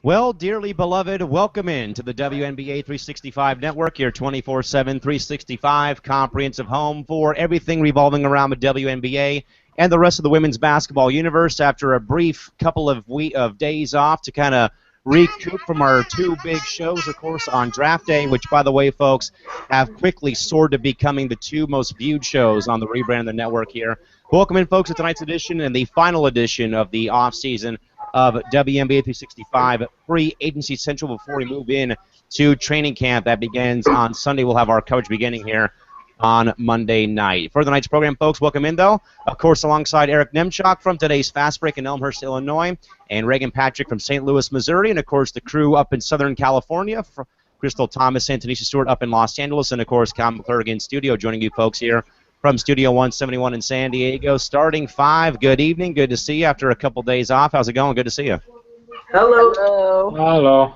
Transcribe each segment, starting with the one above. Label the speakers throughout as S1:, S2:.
S1: Well, dearly beloved, welcome in to the WNBA 365 Network, your 24/7, 365 comprehensive home for everything revolving around the WNBA and the rest of the women's basketball universe. After a brief couple of days off to kind of recoup from our two big shows, of course, on draft day, which, by the way, folks, have quickly soared to becoming the two most viewed shows on the rebrand of the network here. Welcome in, folks, to tonight's edition and the final edition of the off-season of WNBA 365 free agency central before we move in to training camp that begins on Sunday. We'll have our coverage beginning here on Monday night. For the night's program, folks, welcome in, though. Of course, alongside Eric Nemchok from today's Fast Break in Elmhurst, Illinois, and Reagan Patrick from St. Louis, Missouri, and, of course, the crew up in Southern California, Crystal Thomas and Tanisha Stewart up in Los Angeles, and, of course, Kyle McClurg in studio joining you folks here from Studio 171 in San Diego. Starting five, good evening. Good to see you after a couple days off. How's it going? Good to see you.
S2: Hello.
S3: Hello.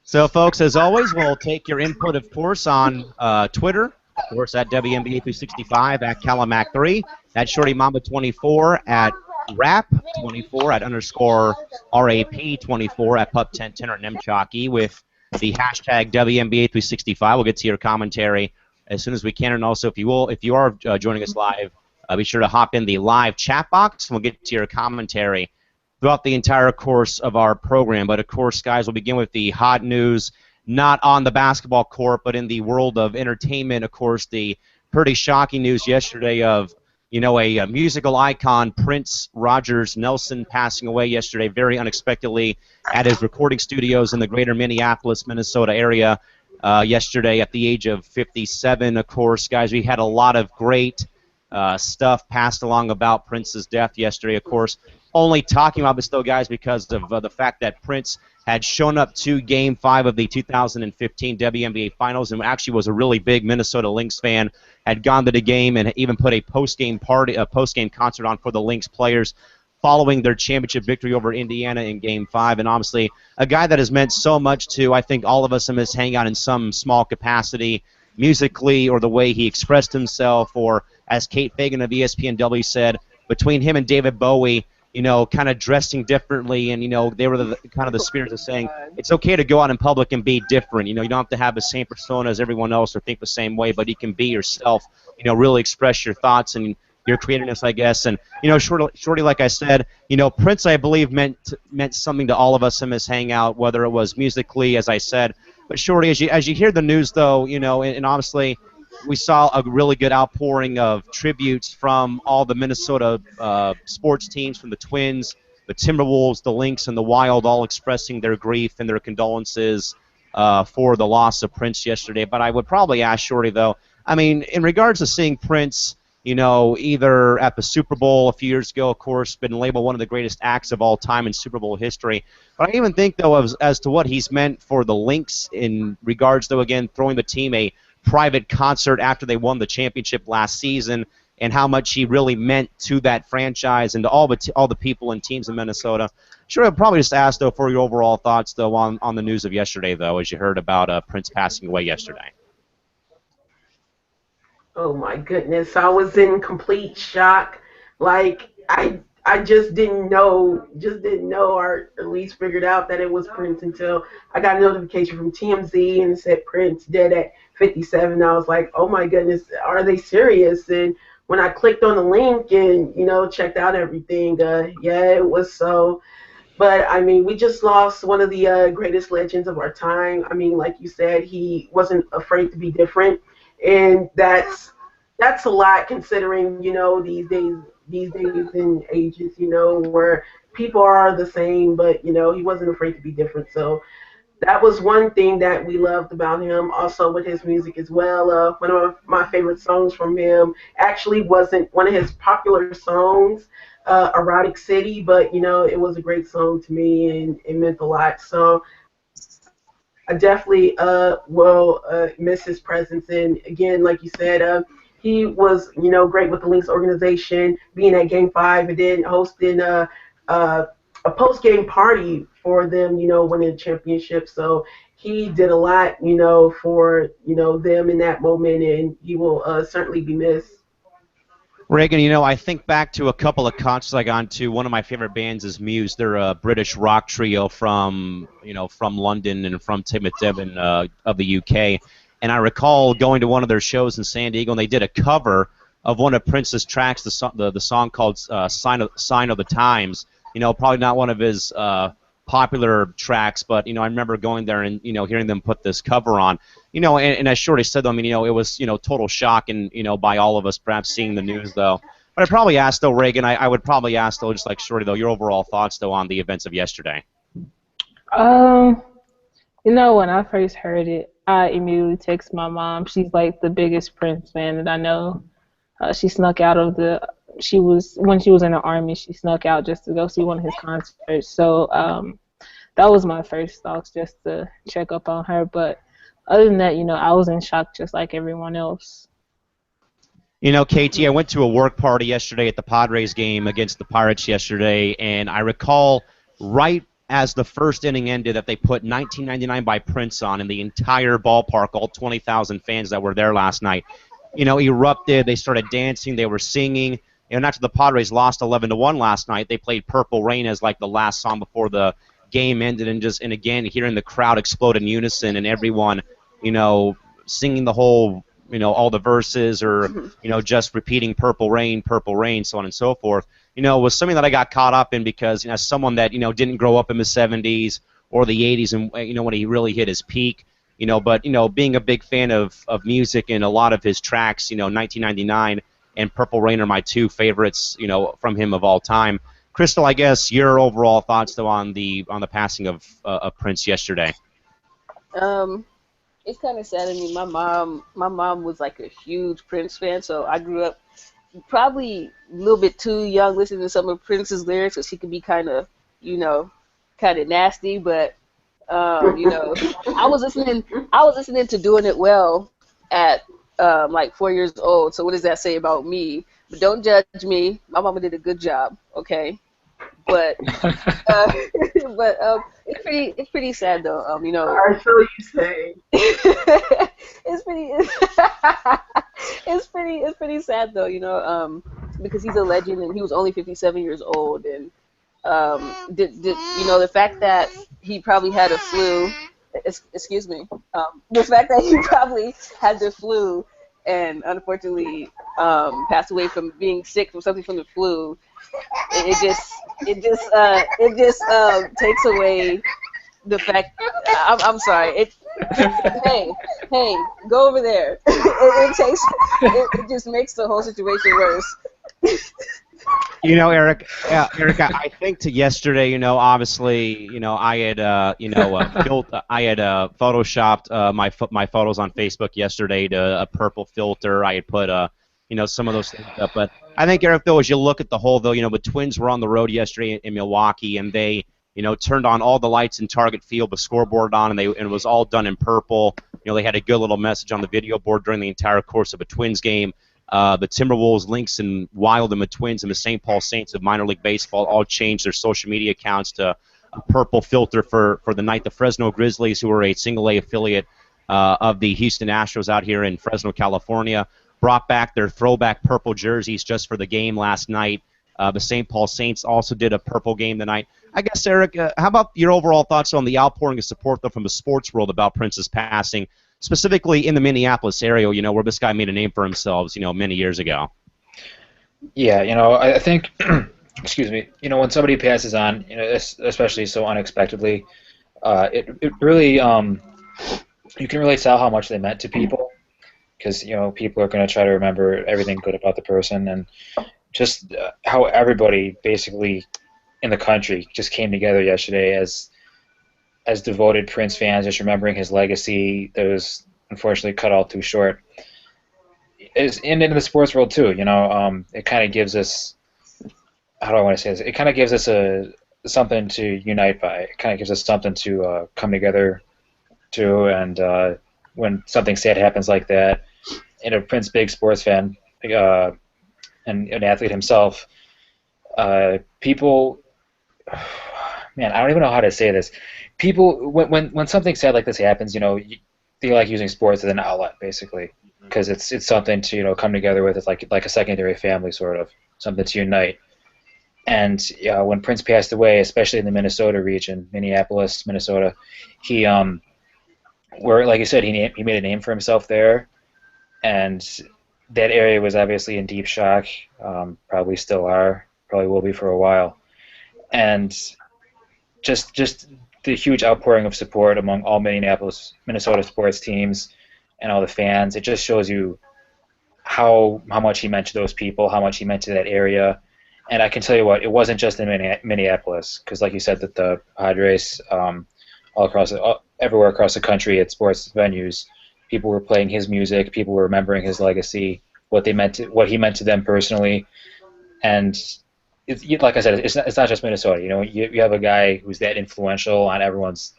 S1: So, folks, as always, we'll take your input, of course, on Twitter. Of course, at WNBA365, at Calamac3, at Shorty Mamba24, at Rap24, at underscore RAP24, at Pup1010 or Nemchocky with the hashtag WNBA365. We'll get to your commentary as soon as we can, and also if you are joining us live, be sure to hop in the live chat box, and we'll get to your commentary throughout the entire course of our program. But of course, guys, we'll begin with the hot news, not on the basketball court, but in the world of entertainment. Of course, the pretty shocking news yesterday of a musical icon, Prince Rogers Nelson, passing away yesterday very unexpectedly at his recording studios in the greater Minneapolis, Minnesota area. Yesterday at the age of 57, of course, guys, we had a lot of great stuff passed along about Prince's death yesterday, of course. Only talking about this, though, guys, because of the fact that Prince had shown up to Game 5 of the 2015 WNBA Finals and actually was a really big Minnesota Lynx fan, had gone to the game and even put a post-game concert on for the Lynx players following their championship victory over Indiana in Game 5, and obviously a guy that has meant so much to, I think, all of us in this hangout in some small capacity, musically, or the way he expressed himself, or as Kate Fagan of ESPNW said, between him and David Bowie, kind of dressing differently, and, they were kind of the spirits of saying, it's okay to go out in public and be different. You don't have to have the same persona as everyone else or think the same way, but you can be yourself, really express your thoughts and your creativeness, I guess. And, Shorty, like I said, Prince, I believe, meant something to all of us in this hangout, whether it was musically, as I said. But, Shorty, as you hear the news, though, and obviously we saw a really good outpouring of tributes from all the Minnesota sports teams, from the Twins, the Timberwolves, the Lynx, and the Wild, all expressing their grief and their condolences for the loss of Prince yesterday. But I would probably ask Shorty, though, I mean, in regards to seeing Prince, either at the Super Bowl a few years ago, of course, been labeled one of the greatest acts of all time in Super Bowl history. But I even think, though, as to what he's meant for the Lynx in regards, though, again, throwing the team a private concert after they won the championship last season, and how much he really meant to that franchise and to all the people and teams in Minnesota. Sure, I'd probably just ask, though, for your overall thoughts, though, on the news of yesterday, though, as you heard about Prince passing away yesterday.
S2: Oh my goodness, I was in complete shock. Like I just didn't know or at least figured out that it was Prince until I got a notification from TMZ and it said Prince dead at 57. I was like, "Oh my goodness, are they serious?" And when I clicked on the link and checked out everything, yeah, it was so. But I mean, we just lost one of the greatest legends of our time. I mean, like you said, he wasn't afraid to be different, and that's a lot considering these days and ages, where people are the same, but he wasn't afraid to be different. So that was one thing that we loved about him. Also with his music as well. One of my favorite songs from him actually wasn't one of his popular songs, Erotic City, but it was a great song to me and it meant a lot. So I definitely will miss his presence. And again, like you said, he was great with the Lynx organization, being at Game 5 and then hosting a post game party for them, winning the championship. So he did a lot, for them in that moment, and he will certainly be missed.
S1: Reagan, I think back to a couple of concerts I gone to. One of my favorite bands is Muse. They're a British rock trio from London and from Timoth Devon of the UK. And I recall going to one of their shows in San Diego, and they did a cover of one of Prince's tracks, the song called Sign of the Times. Probably not one of his popular tracks, but I remember going there and hearing them put this cover on. And as Shorty said, I mean, it was total shock, and by all of us perhaps seeing the news though. But I'd probably ask though, Reagan, I would probably ask though, just like Shorty though, your overall thoughts though on the events of yesterday.
S3: Um, when I first heard it, I immediately texted my mom. She's like the biggest Prince fan that I know. She snuck out of when she was in the army, she snuck out just to go see one of his concerts. So that was my first thoughts, just to check up on her. But other than that, I was in shock just like everyone else.
S1: KT, I went to a work party yesterday at the Padres game against the Pirates yesterday, and I recall right as the first inning ended that they put 1999 by Prince on, and the entire ballpark, all 20,000 fans that were there last night, erupted. They started dancing. They were singing. After the Padres lost 11-1 last night, they played Purple Rain as like the last song before the game ended, and again hearing the crowd explode in unison and everyone, singing the whole, all the verses or just repeating Purple Rain, so on and so forth. Was something that I got caught up in because as someone that didn't grow up in the 70s or the 80s and when he really hit his peak. But being a big fan of music and a lot of his tracks, 1999 and Purple Rain are my two favorites, from him of all time. Crystal, I guess your overall thoughts though on the passing of Prince yesterday.
S4: It's kind of sad. I mean, my mom was like a huge Prince fan, so I grew up probably a little bit too young listening to some of Prince's lyrics, so she could be kind of nasty, but. I was listening to Doing It Well at like 4 years old. So what does that say about me? But don't judge me. My mama did a good job, okay? But it's pretty sad though.
S2: Or so you say.
S4: It's pretty sad though. Because he's a legend and he was only 57 years old and. The fact that he probably had a flu, excuse me, the fact that he probably had the flu and unfortunately passed away from being sick from something from the flu, it just takes away the fact. I'm sorry. Hey, go over there. It just makes the whole situation worse.
S1: Eric, I think to yesterday, obviously, I had, I had photoshopped my photos on Facebook yesterday to a purple filter. I had put, some of those things up. But I think, Eric, though, as you look at the whole, though, the Twins were on the road yesterday in Milwaukee, and they, turned on all the lights in Target Field, the scoreboard on, and it was all done in purple. They had a good little message on the video board during the entire course of a Twins game. The Timberwolves, Lynx, and Wild, and the Twins, and the St. Paul Saints of minor league baseball all changed their social media accounts to a purple filter for the night. The Fresno Grizzlies, who are a single-A affiliate of the Houston Astros out here in Fresno, California, brought back their throwback purple jerseys just for the game last night. The St. Paul Saints also did a purple game tonight. I guess, Eric, how about your overall thoughts on the outpouring of support though, from the sports world about Prince's passing? Specifically in the Minneapolis area, where this guy made a name for himself, many years ago.
S5: Yeah, I think, excuse me, when somebody passes on, especially so unexpectedly, it really, you can really tell how much they meant to people, because people are going to try to remember everything good about the person, and just how everybody basically in the country just came together yesterday as devoted Prince fans, just remembering his legacy that was unfortunately cut all too short. And in the sports world too, it kind of gives us, how do I want to say this? It kind of gives us something to unite by. It kind of gives us something to come together to, and when something sad happens like that, and a Prince big sports fan and an athlete himself, people, man, I don't even know how to say this. People, when something sad like this happens, they like using sports as an outlet, basically. because it's something to come together with. It's like a secondary family sort of, something to unite. And when Prince passed away, especially in the Minnesota region, Minneapolis, Minnesota, he where like you said, he made a name for himself there, and that area was obviously in deep shock. Probably still are, probably will be for a while. And just the huge outpouring of support among all Minneapolis, Minnesota sports teams and all the fans. It just shows you how much he meant to those people, how much he meant to that area. And I can tell you what, it wasn't just in Minneapolis, because like you said, that the Padres all across everywhere across the country at sports venues, people were playing his music, people were remembering his legacy, what he meant to them personally, and like I said, it's not just Minnesota. You have a guy who's that influential on everyone's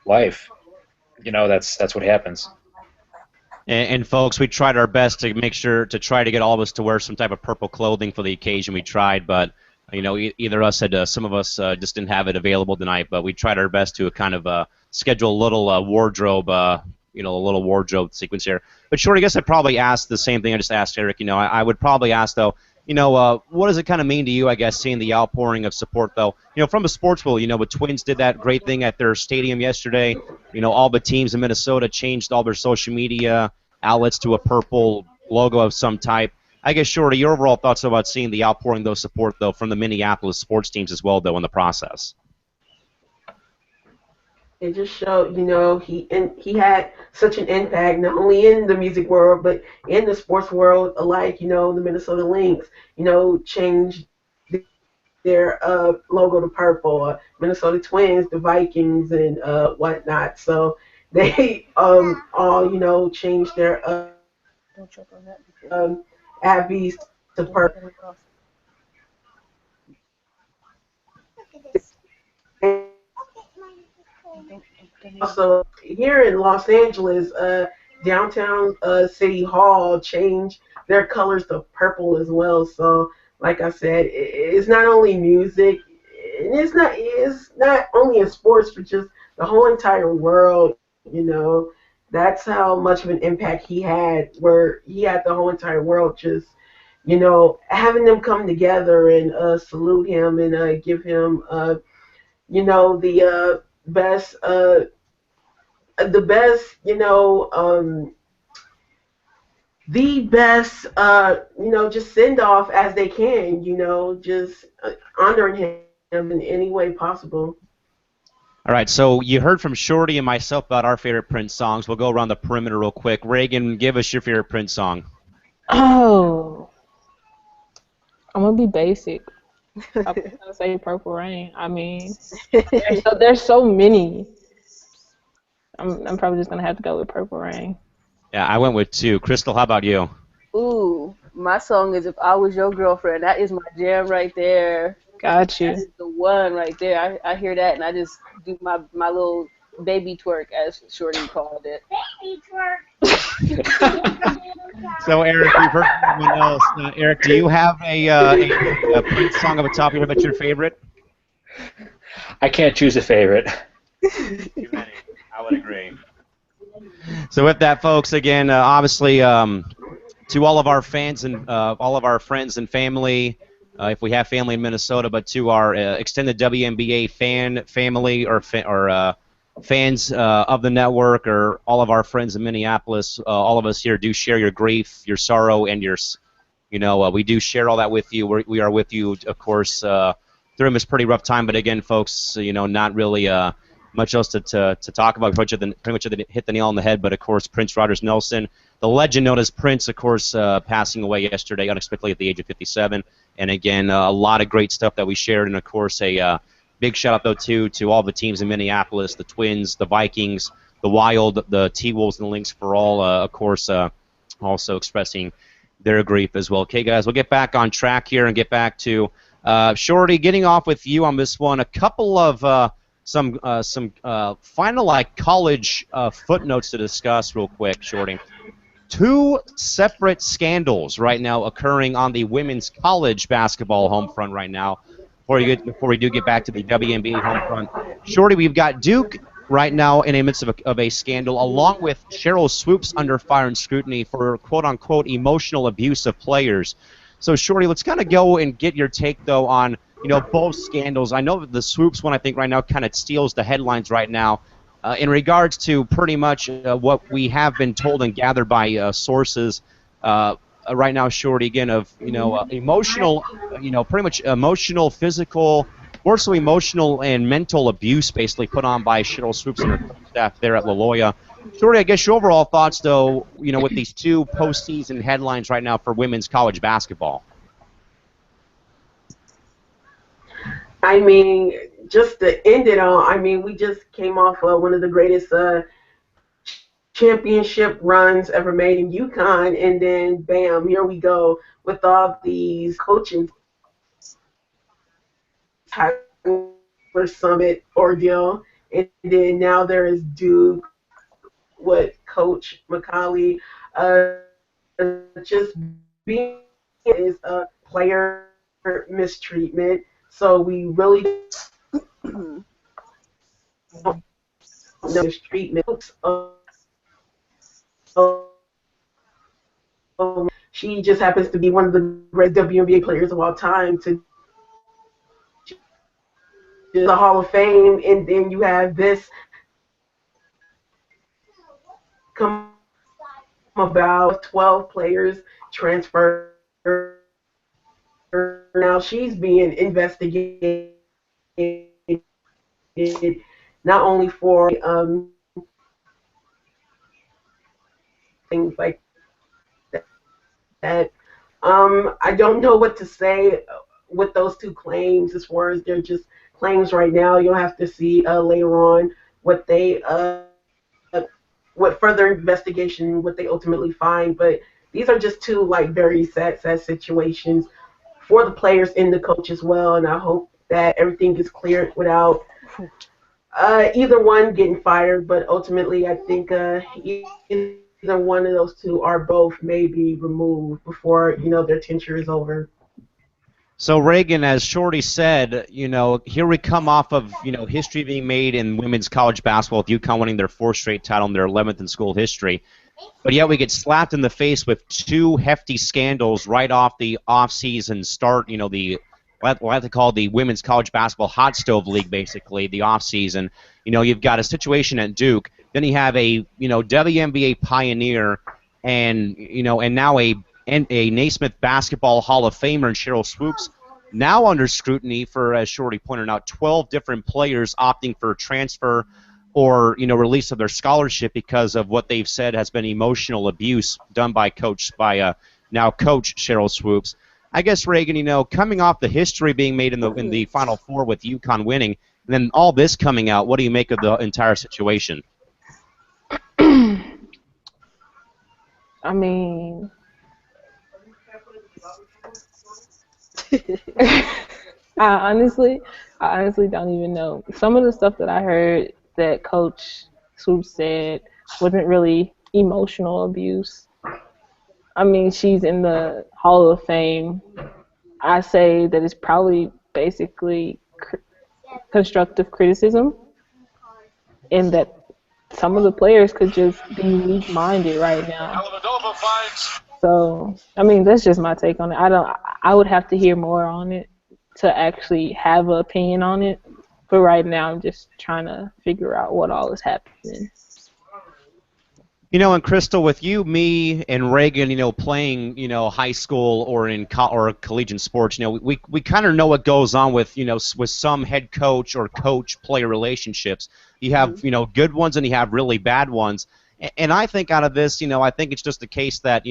S5: life. That's what happens.
S1: And folks, we tried our best to make sure to try to get all of us to wear some type of purple clothing for the occasion. We tried, but either us had some of us just didn't have it available tonight. But we tried our best to kind of schedule a little wardrobe, a little wardrobe sequence here. But Short, I guess I'd probably ask the same thing I just asked Eric. I would probably ask though. What does it kind of mean to you, I guess, seeing the outpouring of support, though? From a sports world, the Twins did that great thing at their stadium yesterday. All the teams in Minnesota changed all their social media outlets to a purple logo of some type. I guess, Shorty, your overall thoughts about seeing the outpouring of support, though, from the Minneapolis sports teams as well, though, in the process?
S2: It just showed, he had such an impact not only in the music world but in the sports world alike. The Minnesota Lynx, changed their logo to purple. Minnesota Twins, the Vikings, and whatnot. So they all changed their Abbeys to purple. Also, here in Los Angeles, downtown City Hall changed their colors to purple as well. So, like I said, it's not only music, and it's not only in sports, but just the whole entire world. That's how much of an impact he had. Where he had the whole entire world just, having them come together and salute him and give him, the best the best the best just send off as they can, just honoring him in any way possible.
S1: All right, so you heard from Shorty and myself about our favorite Prince songs. We'll go around the perimeter real quick. Reagan, give us your favorite Prince song.
S3: Oh, I'm gonna be basic. I'm gonna say Purple Rain. I mean, there's so many. I'm probably just gonna have to go with Purple Rain.
S1: Yeah, I went with 2. Crystal, how about you?
S4: Ooh, my song is If I Was Your Girlfriend. That is my jam right there.
S3: Got you.
S4: That is the one right there. I hear that and I just do my little baby twerk, as Shorty called it.
S6: Baby twerk.
S1: So, Eric, we've heard from everyone else. Eric, do you have a Prince song of the top of your head that's your favorite?
S5: I can't choose a favorite.
S1: Too many. I would agree. So with that, folks, again, obviously, to all of our fans and all of our friends and family, if we have family in Minnesota, but to our extended WNBA family or fans of the network, or all of our friends in Minneapolis, all of us here do share your grief, your sorrow, and we do share all that with you. We are with you, of course, during this pretty rough time. But again, folks, not really much else to talk about. Pretty much hit the nail on the head. But of course, Prince Rogers Nelson, the legend known as Prince, of course, passing away yesterday unexpectedly at the age of 57. And again, a lot of great stuff that we shared. And of course, a big shout out though to all the teams in Minneapolis, the Twins, the Vikings, the Wild, the T-Wolves, and the Lynx for all, of course, also expressing their grief as well. Okay, guys, we'll get back on track here and get back to Shorty. Getting off with you on this one. A couple of some final college footnotes to discuss real quick, Shorty. 2 separate scandals right now occurring on the women's college basketball home front right now. Before we do get back to the WNBA home front, Shorty, we've got Duke right now in the midst of a scandal, along with Cheryl Swoops under fire and scrutiny for quote-unquote emotional abuse of players. So, Shorty, let's kind of go and get your take, though, on both scandals. I know that the Swoops one, I think, right now kind of steals the headlines right now in regards to pretty much what we have been told and gathered by sources right now, Shorty, again, of, emotional, pretty much emotional, physical, more so emotional and mental abuse basically put on by Cheryl Swoops and her staff there at La Loya. Shorty, I guess your overall thoughts, though, with these two postseason headlines right now for women's college basketball.
S2: I mean, just to end it all, I mean, we just came off one of the greatest championship runs ever made in UConn, and then bam, here we go with all these coaching Tyler Summit ordeal, and then now there is Duke with Coach McCauley just being is a player mistreatment. So we really don't know mistreatment. She just happens to be one of the great WNBA players of all time to the Hall of Fame, and then you have this come about 12 players transfer. Now she's being investigated not only for things like that. I don't know what to say with those two claims as far as they're just claims right now. You'll have to see later on what they what further investigation what they ultimately find. But these are just two like very sad situations for the players and the coach as well. And I hope that everything is cleared without either one getting fired. But ultimately, I think either one of those two or both may be removed before their tenure is over.
S1: So, Reagan, as Shorty said, here we come off of, history being made in women's college basketball with UConn winning their fourth straight title and their 11th in school history. But yet we get slapped in the face with two hefty scandals right off the off-season start, what I like to call the Women's College Basketball Hot Stove League, basically, the off-season. You've got a situation at Duke. Then you have a, WNBA pioneer and, and now a Naismith Basketball Hall of Famer in Cheryl Swoops, now under scrutiny for, as Shorty pointed out, 12 different players opting for transfer or release of their scholarship because of what they've said has been emotional abuse done by now Coach Cheryl Swoops. I guess, Reagan, coming off the history being made in the Final Four with UConn winning, and then all this coming out, what do you make of the entire situation?
S3: I mean, I honestly don't even know. Some of the stuff that I heard that Coach Swoops said wasn't really emotional abuse. I mean, she's in the Hall of Fame. I say that it's probably basically constructive criticism, and that some of the players could just be weak-minded right now. So, I mean, that's just my take on it. I would have to hear more on it to actually have an opinion on it. But right now, I'm just trying to figure out what all is happening.
S1: And Crystal, with you, me, and Reagan, playing, high school or in or collegiate sports, we kind of know what goes on with, with some head coach or coach-player relationships. You have, good ones and you have really bad ones. And I think out of this, I think it's just the case that,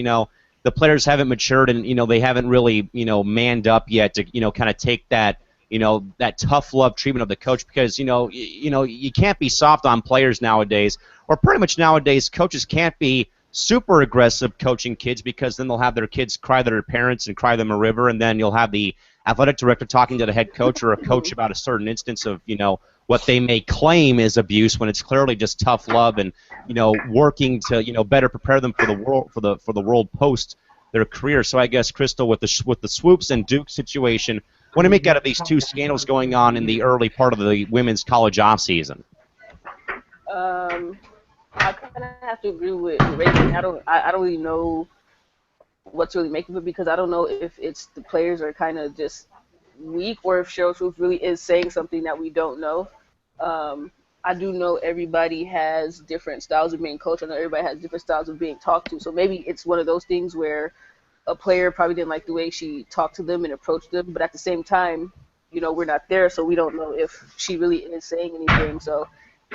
S1: the players haven't matured and, they haven't really, manned up yet to, kind of take that, that tough love treatment of the coach because, you can't be soft on players nowadays. Or pretty much nowadays, coaches can't be super aggressive coaching kids because then they'll have their kids cry to their parents and cry them a river, and then you'll have the athletic director talking to the head coach or a coach about a certain instance of, what they may claim is abuse when it's clearly just tough love and, working to, better prepare them for the world for the world post their career. So I guess, Crystal, with the Swoops and Duke situation, what do you make out of these two scandals going on in the early part of the women's college off season?
S4: I kind of have to agree with Reagan. I don't really know what to really make of it because I don't know if it's the players are kind of just weak or if Cheryl Swoops really is saying something that we don't know. Um, I do know everybody has different styles of being coached. I know everybody has different styles of being talked to. So maybe it's one of those things where a player probably didn't like the way she talked to them and approached them, but at the same time, we're not there, so we don't know if she really is saying anything. So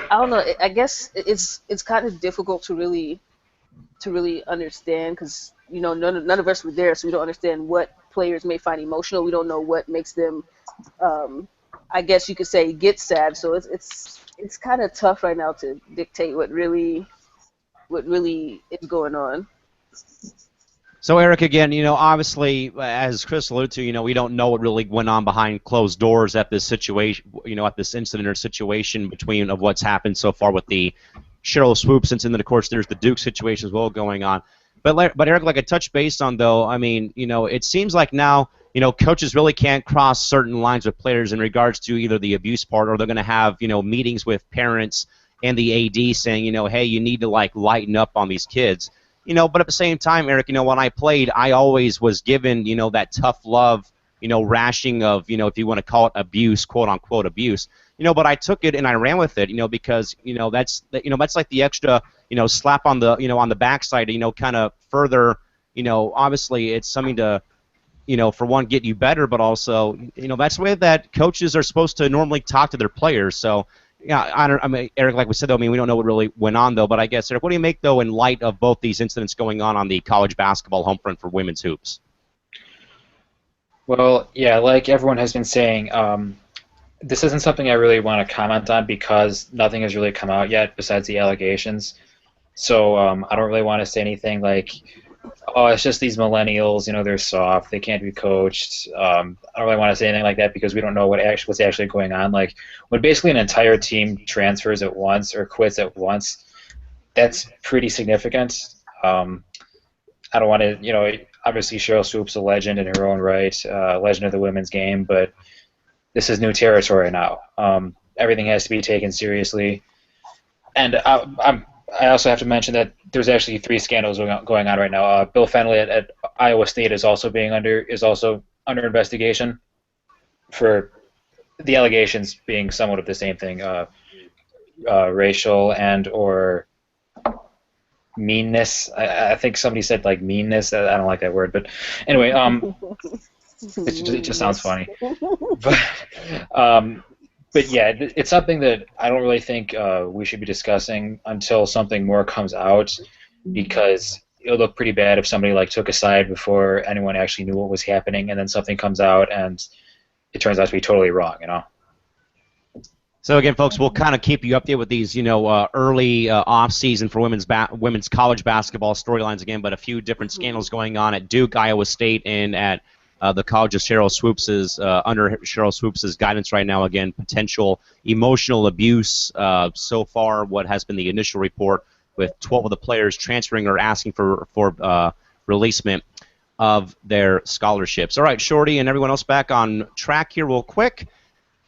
S4: I don't know. I guess it's kind of difficult to really understand because none of us were there, so we don't understand what players may find emotional. We don't know what makes them, I guess you could say, get sad. So it's kind of tough right now to dictate what really is going on.
S1: So, Eric, again, obviously, as Chris alluded to, we don't know what really went on behind closed doors at this situation, at this incident or situation of what's happened so far with the Cheryl Swoops incident. Of course, there's the Duke situation as well going on. But Eric, like I touched base on, though, I mean, it seems like now, coaches really can't cross certain lines with players in regards to either the abuse part or they're going to have, meetings with parents and the AD saying, hey, you need to, lighten up on these kids. But at the same time, Eric, when I played, I always was given, that tough love, rashing of, if you want to call it abuse, quote unquote abuse, but I took it and I ran with it, because, that's like the extra, slap on the, on the backside, kind of further, obviously it's something to, for one, get you better, but also, that's the way that coaches are supposed to normally talk to their players. So, yeah, I mean, Eric, like we said, though, I mean, we don't know what really went on, though. But I guess, Eric, what do you make, though, in light of both these incidents going on the college basketball home front for women's hoops?
S5: Well, yeah, like everyone has been saying, this isn't something I really want to comment on because nothing has really come out yet besides the allegations. So I don't really want to say anything like, oh, it's just these millennials, they're soft, they can't be coached. I don't really want to say anything like that because we don't know what's actually going on. Like, when basically an entire team transfers at once or quits at once, that's pretty significant. I don't want to, obviously Cheryl Swoop's a legend in her own right, legend of the women's game, but this is new territory now. Everything has to be taken seriously. And I also have to mention that there's actually 3 scandals going on right now. Bill Fennelly at Iowa State is also under investigation for the allegations being somewhat of the same thing, racial and or meanness. I think somebody said like meanness. I don't like that word, but anyway, it just sounds funny. But yeah, it's something that I don't really think we should be discussing until something more comes out, because it'll look pretty bad if somebody took a side before anyone actually knew what was happening, and then something comes out and it turns out to be totally wrong,
S1: So again, folks, we'll kind of keep you updated with these, early off season for women's college basketball storylines again, but a few different scandals going on at Duke, Iowa State, and at the college of Cheryl Swoops under Cheryl Swoops' guidance right now. Again, potential emotional abuse. So far, what has been the initial report with 12 of the players transferring or asking for releasement of their scholarships. All right, Shorty and everyone else back on track here real quick.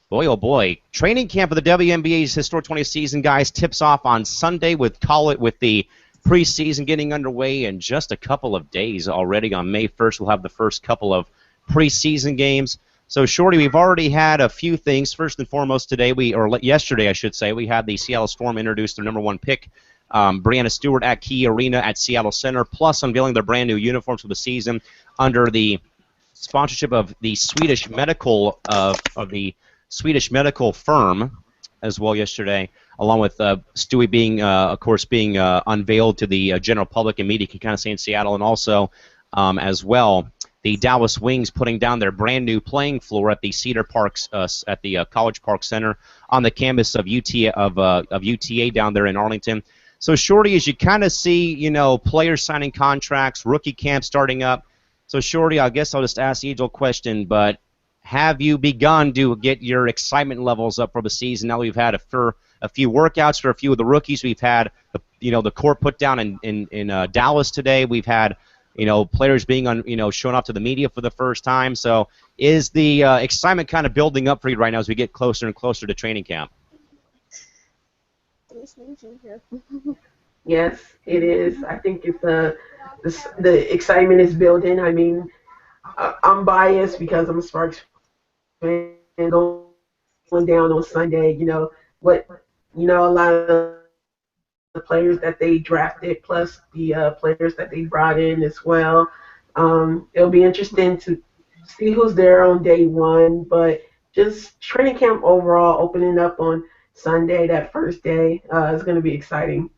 S1: Boy, oh boy. Training camp for the WNBA's historic 20th season, guys, tips off on Sunday with the preseason getting underway in just a couple of days already. On May 1st, we'll have the first couple of preseason games. So, Shorty, we've already had a few things. First and foremost, yesterday, I should say, we had the Seattle Storm introduce their number 1 pick, Brianna Stewart, at Key Arena at Seattle Center, plus unveiling their brand new uniforms for the season under the sponsorship of the Swedish medical Swedish medical firm as well yesterday, along with Stewie being, of course, being unveiled to the general public and media, can kind of say in Seattle, and also as well the Dallas Wings putting down their brand new playing floor at the Cedar Parks at the College Park Center on the campus of UTA down there in Arlington. So, Shorty, as you kind of see, players signing contracts, rookie camp starting up. So, Shorty, I guess I'll just ask the age-old question, but have you begun to get your excitement levels up for the season? Now we've had a few workouts for a few of the rookies. We've had the court put down in Dallas today. We've had players being shown off to the media for the first time. So is the excitement kind of building up for you right now as we get closer and closer to training camp?
S4: Nice to meet you. Yeah.
S2: Yes, it is. I think it's the excitement is building. I mean, I'm biased because I'm a Sparks fan going down on Sunday. What a lot of the players that they drafted, plus the players that they brought in as well. It'll be interesting to see who's there on day one, but just training camp overall opening up on Sunday, that first day, is going to be exciting.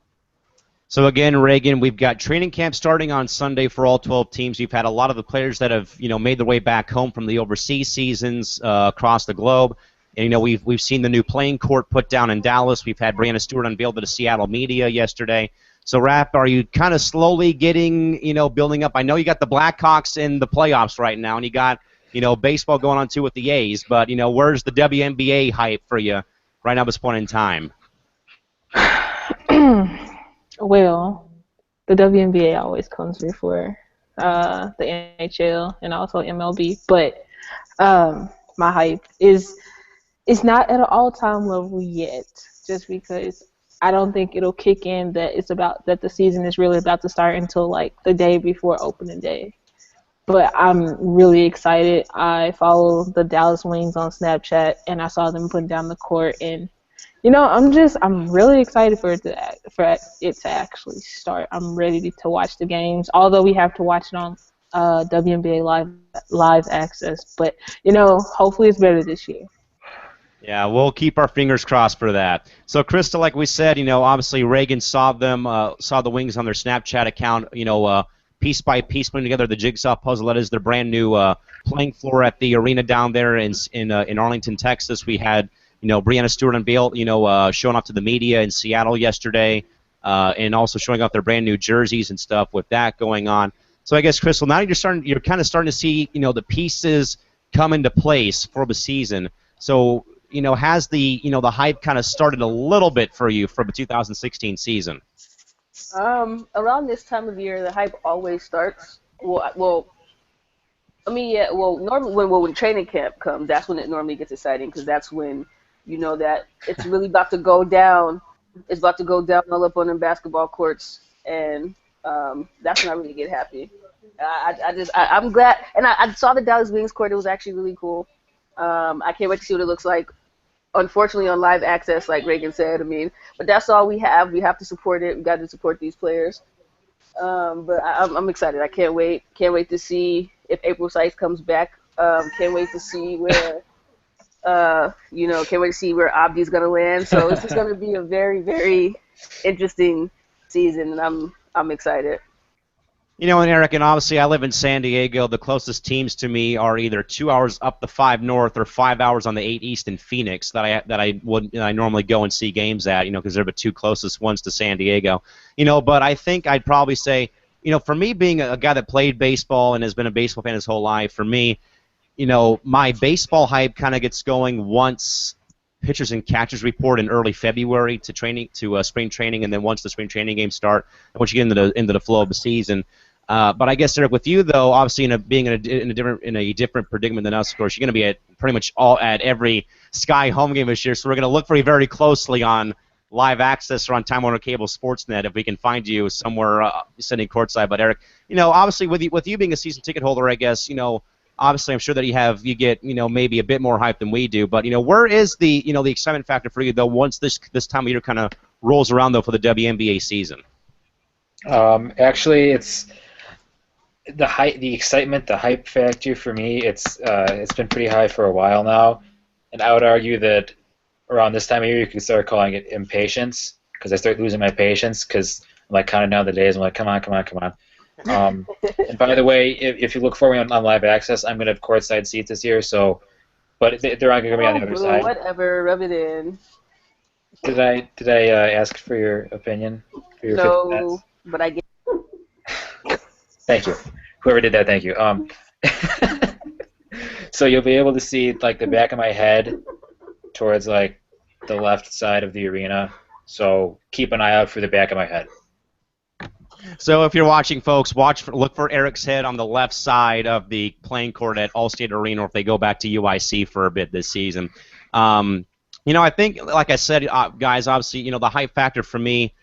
S1: So again, Reagan, we've got training camp starting on Sunday for all 12 teams. We've had a lot of the players that have, made their way back home from the overseas seasons across the globe. And, we've seen the new playing court put down in Dallas. We've had Brianna Stewart unveiled to the Seattle media yesterday. So, Rap, are you kind of slowly getting, building up? I know you got the Blackhawks in the playoffs right now, and you got, baseball going on too with the A's. But, where's the WNBA hype for you right now at this point in time?
S3: Well, the WNBA always comes before the NHL and also MLB, but my hype is not at an all-time level yet, just because I don't think it'll kick in that the season is really about to start until like the day before opening day. But I'm really excited. I follow the Dallas Wings on Snapchat, and I saw them putting down the court, and I'm really excited for it to actually start. I'm ready to watch the games, although we have to watch it on WNBA live access. But hopefully it's better this year.
S1: Yeah, we'll keep our fingers crossed for that. So, Krista, like we said, obviously Reagan saw the Wings on their Snapchat account, piece by piece putting together the jigsaw puzzle that is their brand new playing floor at the arena down there in Arlington, Texas. We had Brianna Stewart unveiled, showing off to the media in Seattle yesterday, and also showing off their brand new jerseys and stuff with that going on. So I guess, Crystal, now you're kind of starting to see, the pieces come into place for the season. So, has the hype kind of started a little bit for you for the 2016 season?
S4: Around this time of year, the hype always starts. Normally when training camp comes, that's when it normally gets exciting, because that's when that it's really about to go down. It's about to go down all up on them basketball courts, and that's when I really get happy. I'm glad, and I saw the Dallas Wings court. It was actually really cool. I can't wait to see what it looks like. Unfortunately, on live access, like Reagan said, but that's all we have. We have to support it. We got to support these players. But I'm excited. I can't wait. Can't wait to see if April Sykes comes back. Can't wait to see where, can't wait to see where Abdi's gonna land. So it's just gonna be a very, very interesting season, and I'm excited.
S1: And Eric, and obviously I live in San Diego. The closest teams to me are either 2 hours up the 5 north or 5 hours on the 8 east in Phoenix that I normally go and see games at, because they're the two closest ones to San Diego. But I think I'd probably say, for me being a guy that played baseball and has been a baseball fan his whole life, for me, my baseball hype kind of gets going once pitchers and catchers report in early February to spring training, and then once the spring training games start, and once you get into the flow of the season. But I guess, Eric, with you though, obviously being in a different predicament than us, of course, you're going to be at pretty much at every Sky home game this year. So we're going to look for you very closely on live access or on Time Warner Cable Sportsnet if we can find you somewhere sitting courtside. But Eric, obviously with you being a season ticket holder, I guess, obviously I'm sure that you get maybe a bit more hype than we do. But where is the the excitement factor for you though once this time of year kind of rolls around though for the WNBA season?
S5: Actually, it's the excitement, the hype factor for me. It's been pretty high for a while now, and I would argue that around this time of year you could start calling it impatience, because I start losing my patience because I'm like counting down the days. I'm like, come on. And by the way, if you look for me on live access, I'm gonna have courtside seats this year. So, but they're not gonna be on the other side.
S4: Whatever, rub it in.
S5: Did I ask for your opinion? For your
S4: No, but I get.
S5: Thank you. Whoever did that, thank you. So you'll be able to see like the back of my head towards like the left side of the arena. So keep an eye out for the back of my head.
S1: So if you're watching, folks, look for Eric's head on the left side of the playing court at Allstate Arena, or if they go back to UIC for a bit this season. I think, like I said, guys, obviously, the hype factor for me,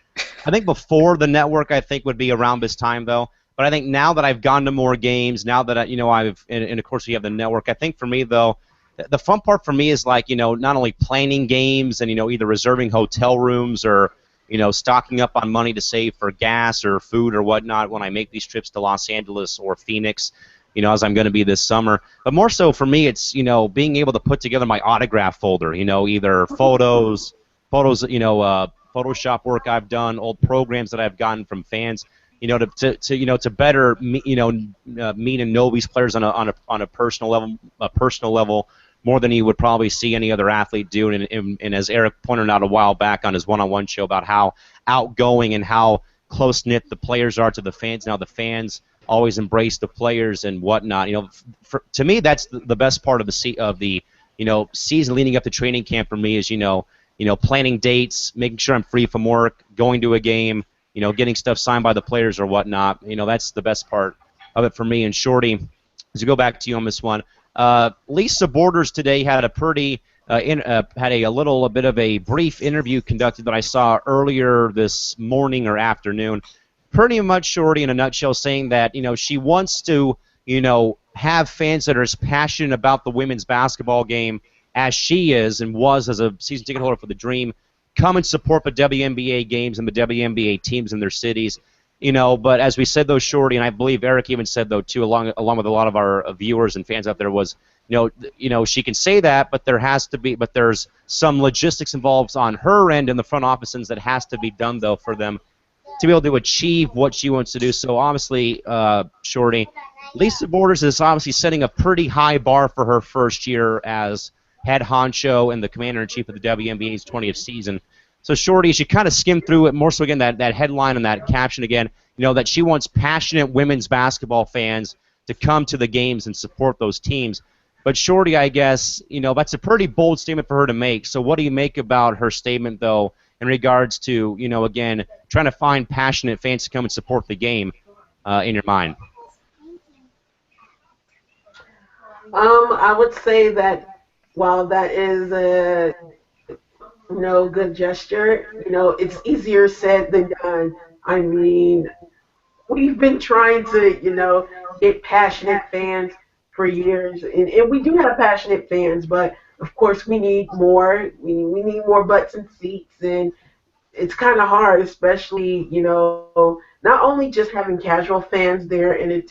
S1: I think before the network, I think would be around this time though. But I think now that I've gone to more games, now that and of course we have the network. I think for me though, the fun part for me is like not only planning games and either reserving hotel rooms or stocking up on money to save for gas or food or whatnot when I make these trips to Los Angeles or Phoenix, as I'm going to be this summer. But more so for me, it's being able to put together my autograph folder. Either photos, Photoshop work I've done, old programs that I've gotten from fans. To better meet and know these players on a personal level more than you would probably see any other athlete do. And as Eric pointed out a while back on his one-on-one show about how outgoing and how close-knit the players are to the fans. Now the fans always embrace the players and whatnot. To me, that's the best part of the season leading up to training camp for me is planning dates, making sure I'm free from work, going to a game, getting stuff signed by the players or whatnot. That's the best part of it for me. And Shorty, as we go back to you on this one, Lisa Borders today had a pretty had a little bit of a brief interview conducted that I saw earlier this morning or afternoon. Pretty much, Shorty, in a nutshell, saying that she wants to have fans that are as passionate about the women's basketball game as she is and was as a season ticket holder for the Dream, come and support the WNBA games and the WNBA teams in their cities. But as we said, though, Shorty, and I believe Eric even said, though, too, along with a lot of our viewers and fans out there, was, she can say that, but there's some logistics involved on her end in the front offices that has to be done, though, for them to be able to achieve what she wants to do. So, obviously, Shorty, Lisa Borders is obviously setting a pretty high bar for her first year as head honcho and the commander-in-chief of the WNBA's 20th season. So, Shorty, as you kind of skim through it, more so again that headline and that caption again, that she wants passionate women's basketball fans to come to the games and support those teams. But, Shorty, I guess, that's a pretty bold statement for her to make. So what do you make about her statement, though, in regards to, again, trying to find passionate fans to come and support the game in your mind?
S2: I would say that while that is a good gesture, it's easier said than done. I mean, we've been trying to, get passionate fans for years, and we do have passionate fans, but of course we need more. We need more butts and seats, and it's kind of hard, especially, not only just having casual fans there in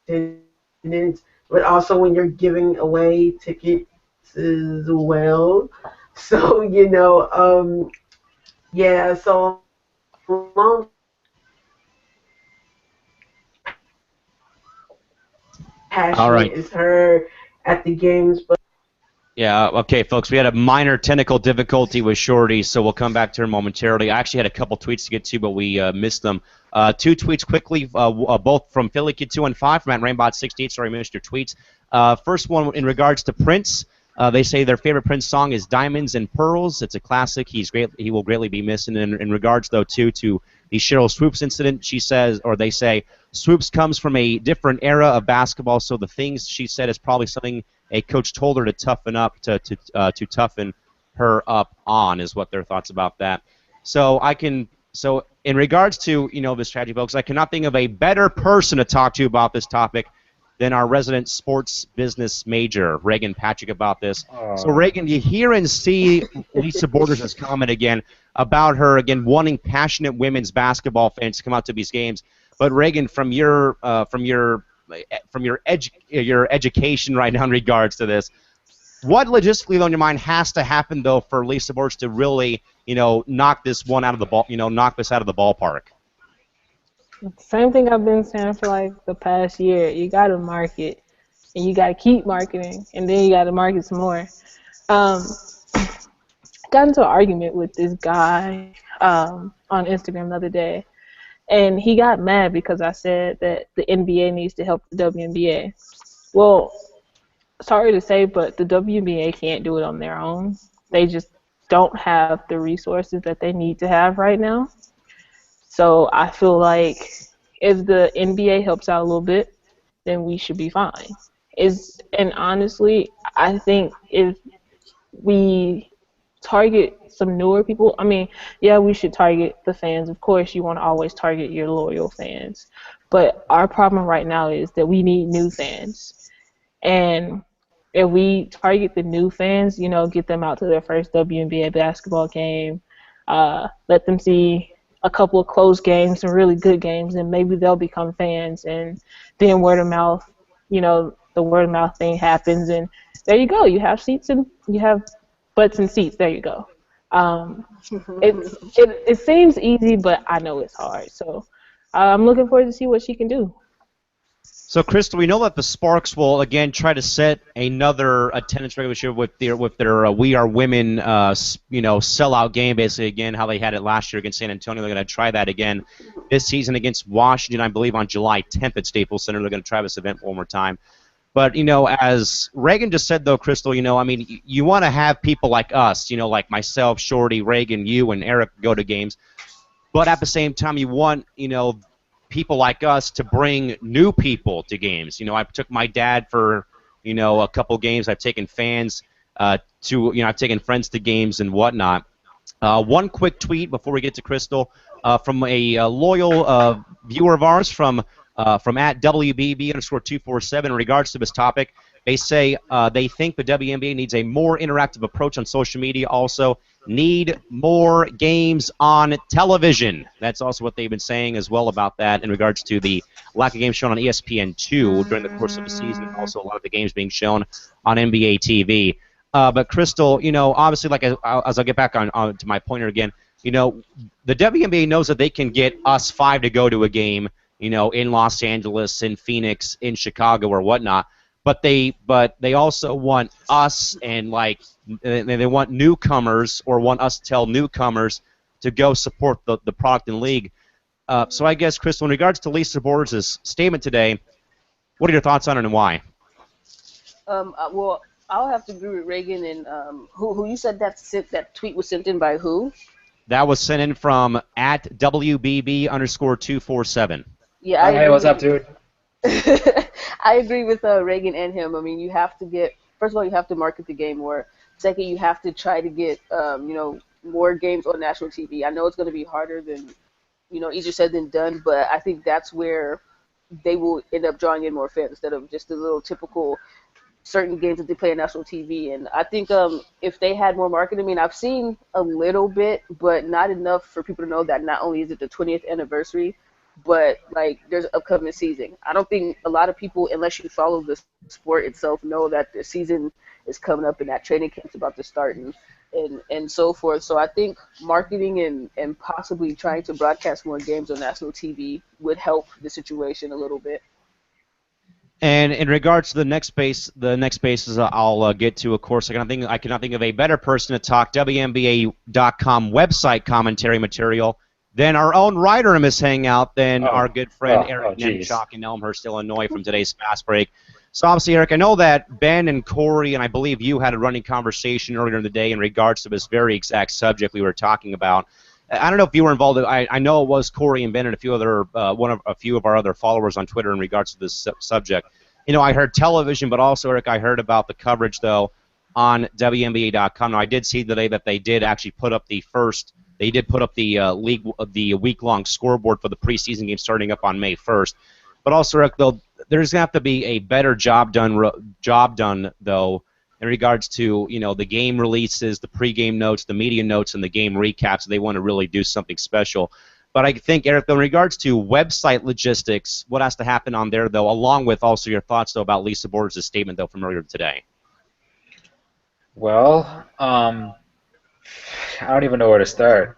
S2: attendance, but also when you're giving away tickets as well. So, yeah, so long
S1: All right.
S2: passionate is her at the games, but
S1: Yeah, okay, folks, we had a minor technical difficulty with Shorty, so we'll come back to her momentarily. I actually had a couple tweets to get to, but we missed them. Two tweets quickly, both from Philly Kid 215 from at Rainbot68. Sorry, I missed your tweets. First one in regards to Prince. They say their favorite Prince song is Diamonds and Pearls. It's a classic. He will greatly be missed. And in regards, though, to the Cheryl Swoops incident, she says, or they say, Swoops comes from a different era of basketball, so the things she said is probably something a coach told her to toughen up, to toughen her up on, is what their thoughts about that. So in regards to this tragedy, folks, I cannot think of a better person to talk to about this topic than our resident sports business major, Reagan Patrick, about this. So, Reagan, you hear and see Lisa Borders' comment again about her, again, wanting passionate women's basketball fans to come out to these games. But, Reagan, from your education right now in regards to this, what logistically on your mind has to happen, though, for Lisa Borders to really, knock this one out of the knock this out of the ballpark?
S3: Same thing I've been saying for like the past year. You gotta market, and you gotta keep marketing, and then you gotta market some more. Got into an argument with this guy on Instagram the other day, and he got mad because I said that the NBA needs to help the WNBA. Well, sorry to say, but the WNBA can't do it on their own. They just don't have the resources that they need to have right now. So I feel like if the NBA helps out a little bit, then we should be fine. And honestly, I think if we target some newer people. I mean, yeah, we should target the fans. Of course, you want to always target your loyal fans. But our problem right now is that we need new fans. And if we target the new fans, get them out to their first WNBA basketball game, let them see a couple of close games, some really good games, and maybe they'll become fans. And then word of mouth, the word of mouth thing happens, and there you go. You have seats and you have butts and seats. There you go. It seems easy, but I know it's hard. So I'm looking forward to see what she can do.
S1: So, Crystal, we know that the Sparks will again try to set another attendance record this year with their We Are Women, sellout game. Basically, again, how they had it last year against San Antonio. They're going to try that again this season against Washington, I believe, on July 10th at Staples Center. They're going to try this event one more time. But as Reagan just said, though, Crystal, I mean, you want to have people like us, like myself, Shorty, Reagan, you, and Eric go to games. But at the same time, you want, people like us to bring new people to games. I took my dad for, a couple games. I've taken fans I've taken friends to games and whatnot. One quick tweet before we get to Crystal from a loyal viewer of ours from at WBB_247 in regards to this topic. They say they think the WNBA needs a more interactive approach on social media. Also, need more games on television. That's also what they've been saying as well about that in regards to the lack of games shown on ESPN2 during the course of the season, and also a lot of the games being shown on NBA TV. But Crystal, obviously, like as I'll get back on to my pointer again, the WNBA knows that they can get us 5 to go to a game, in Los Angeles, in Phoenix, in Chicago, or whatnot. But they also want us and they want newcomers or want us to tell newcomers to go support the product and league. So I guess, Crystal, in regards to Lisa Borders' statement today, what are your thoughts on it and why?
S4: Well, I'll have to agree with Reagan and who you said that tweet was sent in by who?
S1: That was sent in from at WBB_247.
S4: Yeah.
S5: Hey, what's up, dude?
S4: I agree with Reagan and him. I mean, you have to first of all, you have to market the game more. Second, you have to try to get, more games on national TV. I know it's going to be harder than, easier said than done, but I think that's where they will end up drawing in more fans instead of just the little typical certain games that they play on national TV. And I think if they had more marketing, I mean, I've seen a little bit, but not enough for people to know that not only is it the 20th anniversary, but there's an upcoming season. I don't think a lot of people, unless you follow the sport itself, know that the season is coming up and that training camp's about to start and so forth. So I think marketing and possibly trying to broadcast more games on national TV would help the situation a little bit.
S1: And in regards to the next spaces I'll get to, of course, I cannot think of a better person to talk WNBA.com website commentary material than our own writer in this hangout, than our good friend Eric Nemchok in Elmhurst, Illinois, from today's Fast Break. So obviously, Eric, I know that Ben and Corey and I believe you had a running conversation earlier in the day in regards to this very exact subject we were talking about. I don't know if you were involved. I know it was Corey and Ben and a few of our other followers on Twitter in regards to this subject. I heard television, but also, Eric, I heard about the coverage though on WNBA.com. Now, I did see today that they did actually put up the week-long scoreboard for the preseason game starting up on May 1st. But also, Eric, though, there's gonna have to be a better job done though in regards to the game releases, the pregame notes, the media notes, and the game recaps. They want to really do something special. But I think, Eric, though, in regards to website logistics, what has to happen on there, though, along with also your thoughts, though, about Lisa Borders' statement, though, from earlier today?
S5: Well, I don't even know where to start.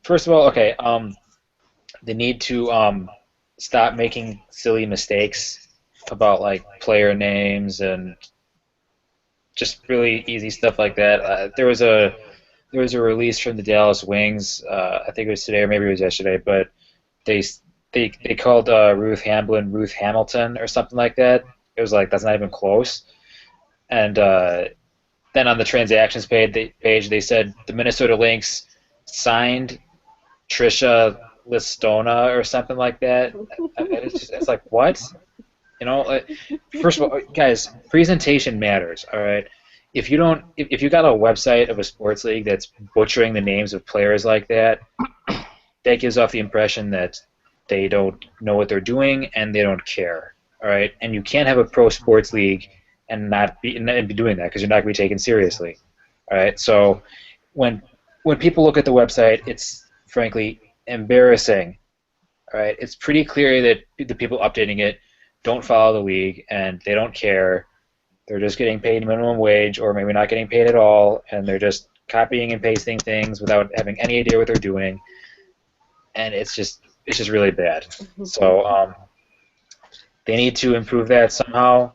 S5: First of all, okay, they need to stop making silly mistakes about player names and just really easy stuff like that. There was a release from the Dallas Wings. I think it was today or maybe it was yesterday, but they called Ruth Hamblin Ruth Hamilton or something like that. It was that's not even close. And then on the transactions page they said the Minnesota Lynx signed Trisha Listona or something like that. It's like, what? First of all, guys, presentation matters, all right? if you don't, if you got a website of a sports league that's butchering the names of players like that, that gives off the impression that they don't know what they're doing and they don't care. All right, and you can't have a pro sports league and be doing that because you're not going to be taken seriously. All right, so when people look at the website, it's frankly embarrassing. All right, it's pretty clear that the people updating it don't follow the league and they don't care. They're just getting paid minimum wage, or maybe not getting paid at all, and they're just copying and pasting things without having any idea what they're doing, and it's just really bad. So they need to improve that somehow.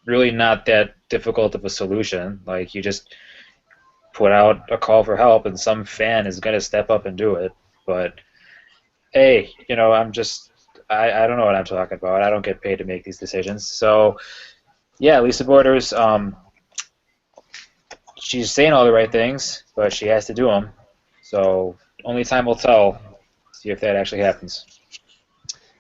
S5: Really not that difficult of a solution. Like, you just put out a call for help, and some fan is going to step up and do it. But hey, I don't know what I'm talking about. I don't get paid to make these decisions. So yeah, Lisa Borders, she's saying all the right things, but she has to do them. So only time will tell. See if that actually happens.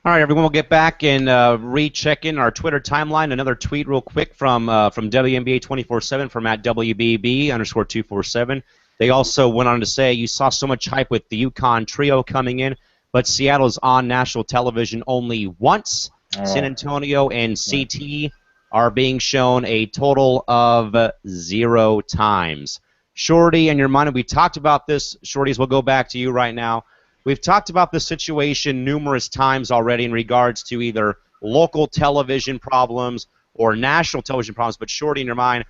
S1: All right, everyone, we'll get back and recheck in our Twitter timeline. Another tweet real quick from WNBA 24/7 from @WBB_247. They also went on to say, you saw so much hype with the UConn trio coming in, but Seattle's on national television only once. San Antonio and CT are being shown a total of 0 times. Shorty, in your mind, we talked about this. Shorties, we'll go back to you right now. We've talked about this situation numerous times already in regards to either local television problems or national television problems. But Shorty, in your mind,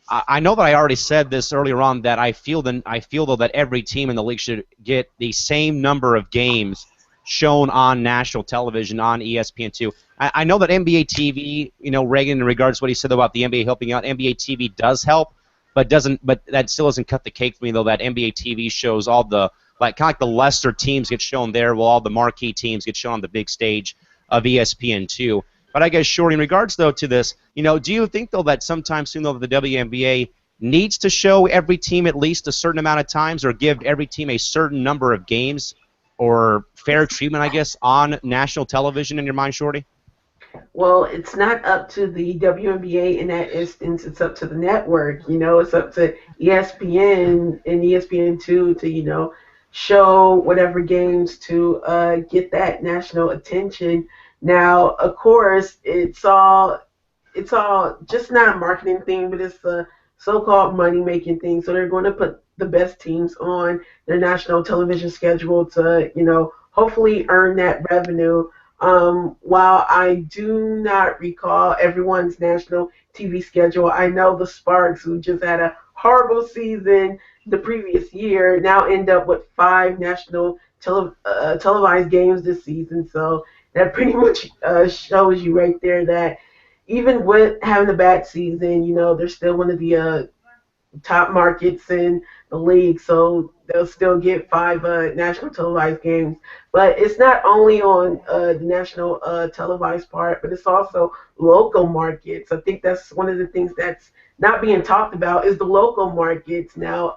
S1: I know that I already said this earlier on, that I feel though that every team in the league should get the same number of games shown on national television on ESPN2. I know that NBA TV, Reagan, in regards to what he said about the NBA helping out, NBA TV does help, but that still doesn't cut the cake for me, though, that NBA TV shows all the kind of like the lesser teams get shown there, while all the marquee teams get shown on the big stage of ESPN2. But I guess, Shorty, in regards, though, to this, do you think, though, that sometime soon, though, the WNBA needs to show every team at least a certain amount of times, or give every team a certain number of games, or fair treatment, I guess, on national television, in your mind, Shorty?
S2: Well, it's not up to the WNBA in that instance. It's up to the network. It's up to ESPN and ESPN2 to, show whatever games to get that national attention. Now, of course, it's all just not a marketing thing, but it's a so-called money-making thing. So they're going to put the best teams on their national television schedule to, hopefully earn that revenue. While I do not recall everyone's national TV schedule, I know the Sparks, who just had a horrible season the previous year, now end up with 5 national televised games this season. So that pretty much shows you right there that even with having a bad season, they're still one of the top markets in the league, so they'll still get 5 national televised games. But it's not only on the national televised part, but it's also local markets. I think that's one of the things that's not being talked about is the local markets. Now,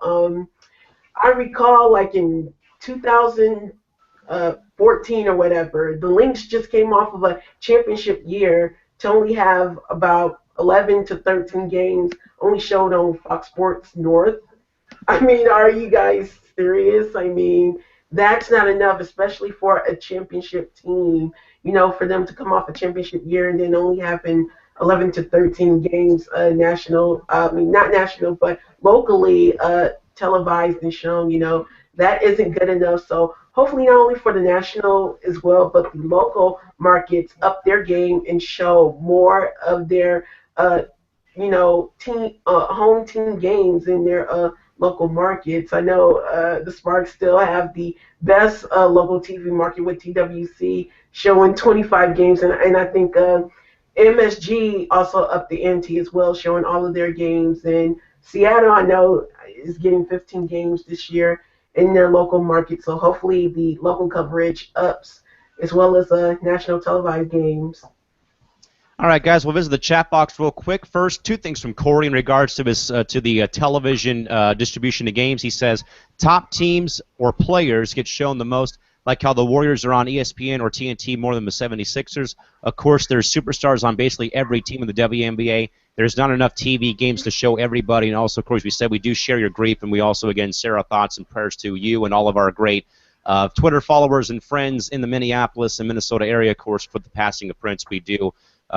S2: I recall like in 2014 or whatever, the Lynx just came off of a championship year to only have about 11 to 13 games only showed on Fox Sports North. I mean, are you guys serious? I mean, that's not enough, especially for a championship team, for them to come off a championship year and then only having 11 to 13 games not national, but locally televised and shown, that isn't good enough. So hopefully not only for the national as well, but the local markets up their game and show more of their home team games in their local markets. I know the Sparks still have the best local TV market with TWC showing 25 games, and I think MSG also upped the ante as well, showing all of their games. And Seattle, I know, is getting 15 games this year in their local market, so hopefully the local coverage ups as well as national televised games.
S1: All right, guys, we'll visit the chat box real quick. First, 2 things from Corey in regards to his to the television distribution of games. He says top teams or players get shown the most, like how the Warriors are on ESPN or TNT more than the 76ers. Of course, there's superstars on basically every team in the WNBA. there's not enough TV games to show everybody. And also, of course, we said we do share your grief, and we also, again, share our thoughts and prayers to you and all of our great Twitter followers and friends in the Minneapolis and Minnesota area, of course, for the passing of Prince. We do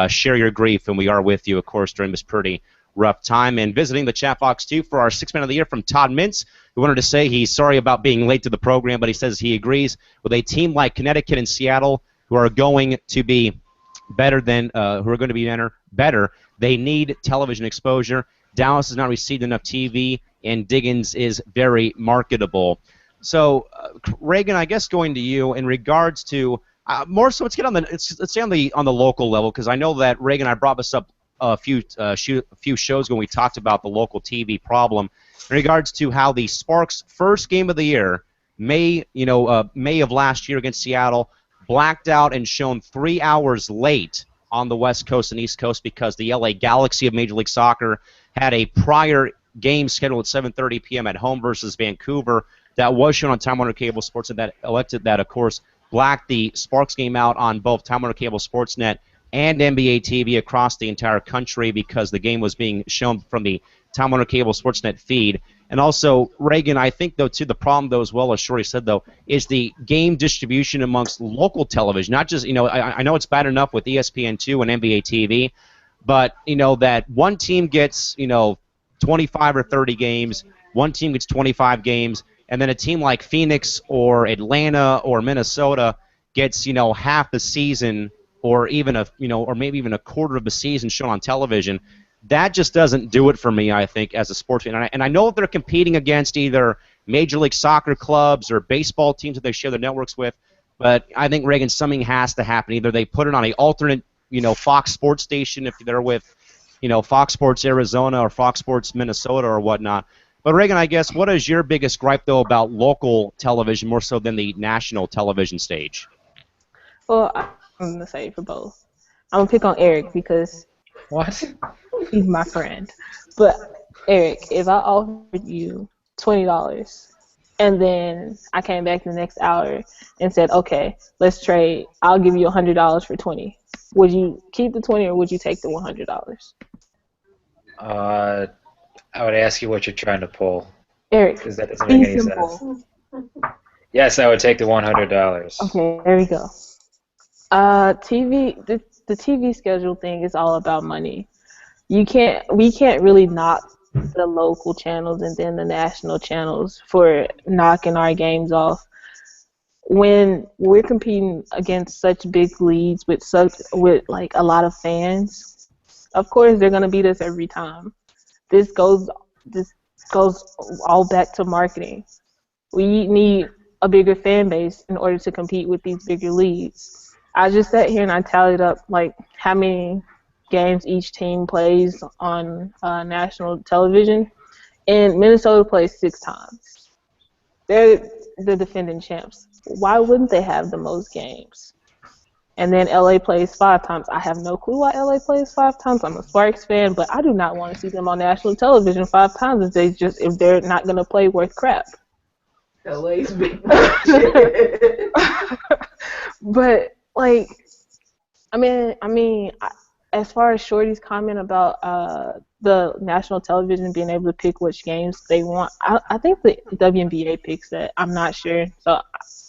S1: share your grief, and we are with you, of course, during this pretty rough time. And visiting the chat box, too, for our Sixth Man of the Year from Todd Mintz, who wanted to say he's sorry about being late to the program, but he says he agrees with a team like Connecticut and Seattle who are going to be better. They need television exposure. Dallas has not received enough TV, and Diggins is very marketable. So, Reagan, I guess going to you in regards to more so, let's stay on the local level, because I know that Reagan, I brought this up a few shows when we talked about the local TV problem in regards to how the Sparks' first game of the year, May of last year against Seattle, blacked out and shown 3 hours late on the West Coast and East Coast because the LA Galaxy of Major League Soccer had a prior game scheduled at 7:30 p.m. at home versus Vancouver that was shown on Time Warner Cable Sports, and that elected that, of course, blacked the Sparks game out on both Time Warner Cable Sportsnet and NBA TV across the entire country because the game was being shown from the Time Warner Cable Sportsnet feed. And also, Reagan, I think, though, too, the problem, though, as well as Shorty said, though, is the game distribution amongst local television. Not just, I know it's bad enough with ESPN2 and NBA TV, but, that one team gets, 25 or 30 games, one team gets 25 games, and then a team like Phoenix or Atlanta or Minnesota gets, half the season or even or maybe even a quarter of the season shown on television. That just doesn't do it for me, I think, as a sports fan. And I know they're competing against either Major League Soccer clubs or baseball teams that they share their networks with, but I think, Reagan, something has to happen. Either they put it on an alternate, Fox Sports station if they're with, Fox Sports Arizona or Fox Sports Minnesota or whatnot. But, Reagan, I guess, what is your biggest gripe, though, about local television more so than the national television stage?
S3: Well, I'm going to say for both. I'm going to pick on Eric because
S5: What?
S3: he's my friend. But, Eric, if I offered you $20 and then I came back the next hour and said, okay, let's trade, I'll give you $100 for $20, would you keep the $20 or would you take the $100?
S5: I would ask you what you're trying to pull.
S3: Eric,
S5: Because that doesn't
S3: be
S5: make any
S3: simple.
S5: sense. Yes, I would take the $100.
S3: Okay, there we go. The TV schedule thing is all about money. We can't really knock the local channels and then the national channels for knocking our games off. When we're competing against such big leagues with like a lot of fans, of course they're gonna beat us every time. This goes all back to marketing. We need a bigger fan base in order to compete with these bigger leagues. I just sat here and I tallied up like how many games each team plays on national television, and Minnesota plays 6 times. They're the defending champs. Why wouldn't they have the most games? And then LA plays 5 times. I have no clue why LA plays 5 times. I'm a Sparks fan, but I do not want to see them on national television 5 times if they're not going to play worth crap.
S2: LA's big.
S3: But like, I mean, as far as Shorty's comment about the national television being able to pick which games they want, I think the WNBA picks that. I'm not sure. So,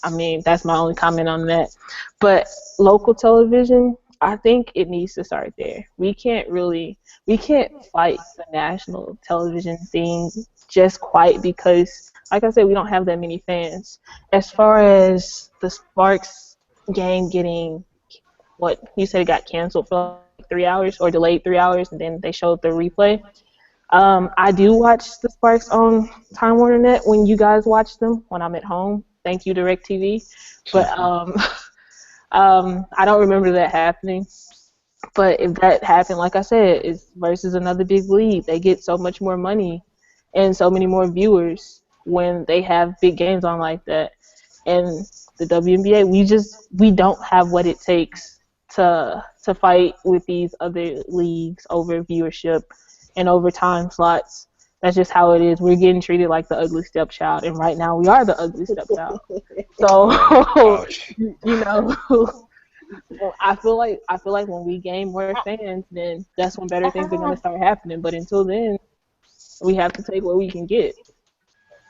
S3: I mean, that's my only comment on that. But local television, I think it needs to start there. We can't fight the national television thing just quite because, like I said, we don't have that many fans. As far as the Sparks game getting, what you said, it got canceled for like 3 hours or delayed 3 hours, and then they showed the replay. I do watch the Sparks on Time Warner Net when you guys watch them when I'm at home. Thank you, DirecTV. But I don't remember that happening. But if that happened, like I said, it's versus another big league. They get so much more money and so many more viewers when they have big games on like that. And the WNBA, we don't have what it takes to fight with these other leagues over viewership and over time slots. That's just how it is. We're getting treated like the ugly stepchild, and right now we are the ugly stepchild. So, Well, I feel like when we gain more fans, then that's when better things are gonna start happening. But until then, we have to take what we can get.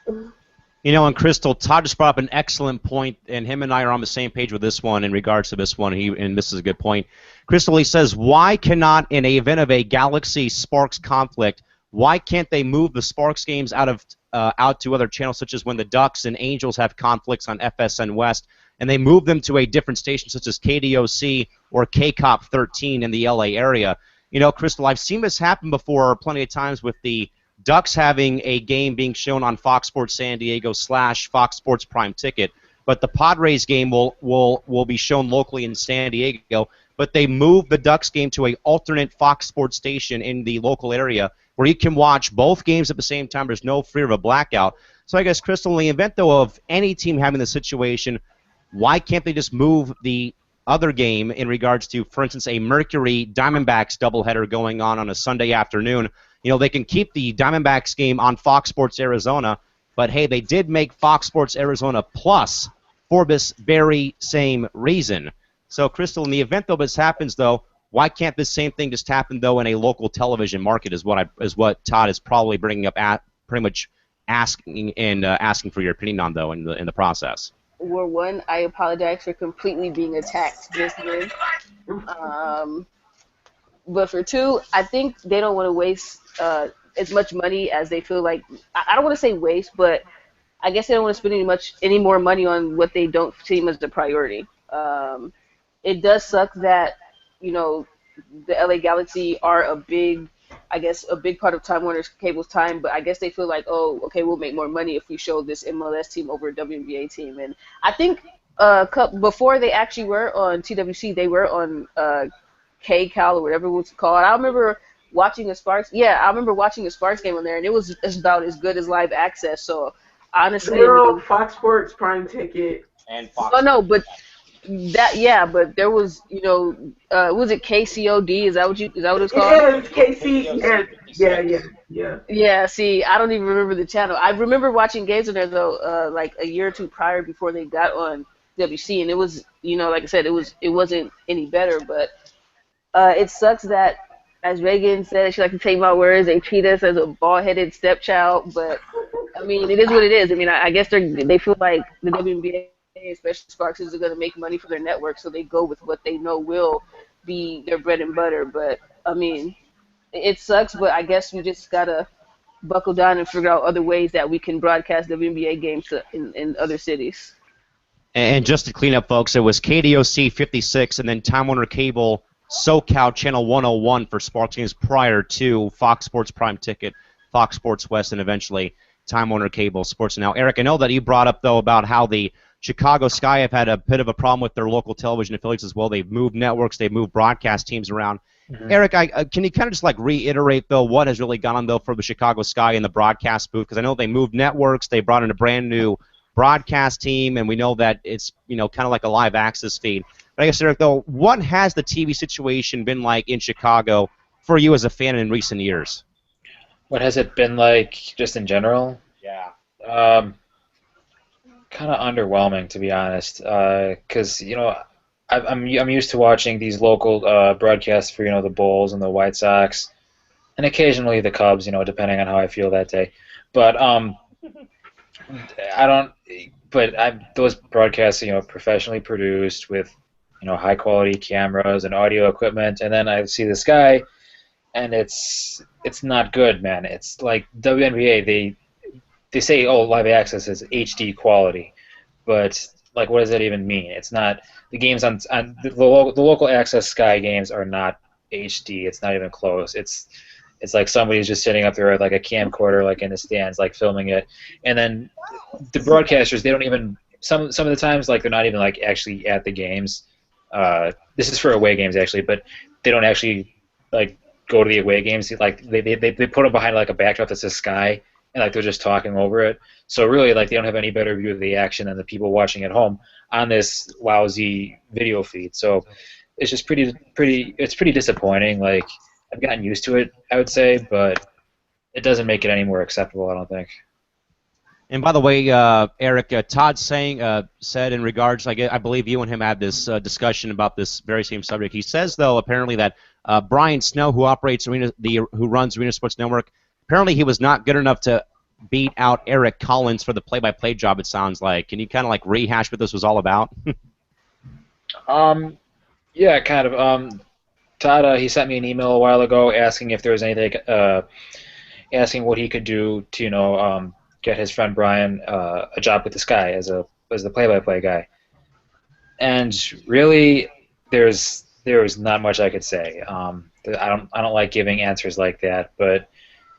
S1: You know, and Crystal, Todd just brought up an excellent point, and him and I are on the same page with this one in regards to this one. And this is a good point. Crystal, he says, why cannot, in a event of a Galaxy Sparks conflict, why can't they move the Sparks games out to other channels, such as when the Ducks and Angels have conflicts on FSN West, and they move them to a different station, such as KDOC or KCOP 13 in the LA area? You know, Crystal, I've seen this happen before plenty of times with the Ducks having a game being shown on Fox Sports San Diego / Fox Sports Prime Ticket, but the Padres game will be shown locally in San Diego, but they move the Ducks game to a alternate Fox Sports station in the local area where you can watch both games at the same time. There's no fear of a blackout. So I guess, Crystal, in the event, though, of any team having this situation, why can't they just move the other game in regards to, for instance, a Mercury Diamondbacks doubleheader going on a Sunday afternoon? You know, they can keep the Diamondbacks game on Fox Sports Arizona, but hey, they did make Fox Sports Arizona Plus for this very same reason. So, Crystal, in the event, though, this happens, though, why can't this same thing just happen, though, in a local television market is what Todd is probably bringing up, pretty much asking for your opinion on, though, in the process.
S4: War one, I apologize for completely being attacked just then. But for two, I think they don't want to waste as much money as they feel like. I don't want to say waste, but I guess they don't want to spend any more money on what they don't seem as the priority. It does suck that, you know, the LA Galaxy are a big part of Time Warner Cable's time, but I guess they feel like, oh, okay, we'll make more money if we show this MLS team over a WNBA team. And I think before they actually were on TWC, they were on KCal or whatever it was called. I remember watching a Sparks. Yeah, I remember watching a Sparks game on there, and it was about as good as live access. So honestly,
S2: They're on Fox Sports Prime Ticket.
S1: And Fox.
S4: Oh no, but but there was, you know, was it KCOD? Is that what it's called?
S2: Yeah, it's KC. Yeah.
S4: Yeah, see, I don't even remember the channel. I remember watching games on there though, like a year or two prior before they got on WC, and it was, you know, like I said, it wasn't any better, but it sucks that, as Reagan said, she likes to take my words, they treat us as a bald-headed stepchild, but I mean, it is what it is. I mean, I guess they feel like the WNBA, especially Sparks, is going to make money for their network, so they go with what they know will be their bread and butter. But I mean, it sucks, but I guess we just gotta buckle down and figure out other ways that we can broadcast WNBA games in other cities.
S1: And just to clean up, folks, it was KDOC 56 and then Time Warner Cable SoCal Channel 101 for Sparks games prior to Fox Sports Prime Ticket, Fox Sports West, and eventually Time Warner Cable Sports Now. Eric, I know that you brought up, though, about how the Chicago Sky have had a bit of a problem with their local television affiliates as well. They've moved networks. They've moved broadcast teams around. Mm-hmm. Eric, can you kind of just reiterate, though, what has really gone on, though, for the Chicago Sky in the broadcast booth? Because I know they moved networks. They brought in a brand new broadcast team, and we know that it's, kind of like a live access feed. But I guess, Eric, though, what has the TV situation been like in Chicago for you as a fan in recent years?
S5: What has it been like just in general?
S1: Yeah.
S5: Kind of underwhelming, to be honest, because I'm used to watching these local broadcasts for the Bulls and the White Sox, and occasionally the Cubs, depending on how I feel that day. But those broadcasts, professionally produced with high quality cameras and audio equipment, and then I see the Sky, and it's not good, man. It's like WNBA, they say, oh, live access is HD quality, but what does that even mean? It's not. The games on the local access Sky games are not HD. It's not even close. It's like somebody's just sitting up there with a camcorder in the stands filming it, and then the broadcasters, they don't even some of the times they're not even actually at the games. This is for away games actually, but they don't actually go to the away games. They put them behind a backdrop that says Sky, and they're just talking over it. So really, they don't have any better view of the action than the people watching at home on this lousy video feed. So it's just pretty disappointing. I've gotten used to it, I would say, but it doesn't make it any more acceptable, I don't think.
S1: And by the way, Eric, Todd said in regards, I believe you and him had this discussion about this very same subject. He says, though, apparently that Brian Snow, who runs Arena Sports Network, apparently he was not good enough to beat out Eric Collins for the play-by-play job. It sounds like. Can you kind of like rehash what this was all about?
S5: Yeah, kind of. Todd, he sent me an email a while ago asking if there was anything, asking what he could do to, get his friend Brian a job with the Sky as the play-by-play guy. And really, there's not much I could say. I don't like giving answers like that, but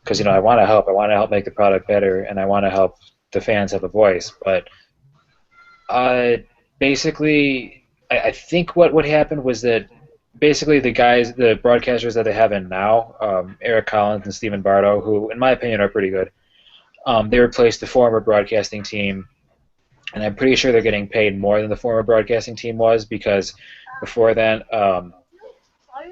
S5: because I want to help. I want to help make the product better, and I want to help the fans have a voice. But basically, I think what happened was that basically the broadcasters that they have in now, Eric Collins and Stephen Bardo, who in my opinion are pretty good, they replaced the former broadcasting team, and I'm pretty sure they're getting paid more than the former broadcasting team was, because before then,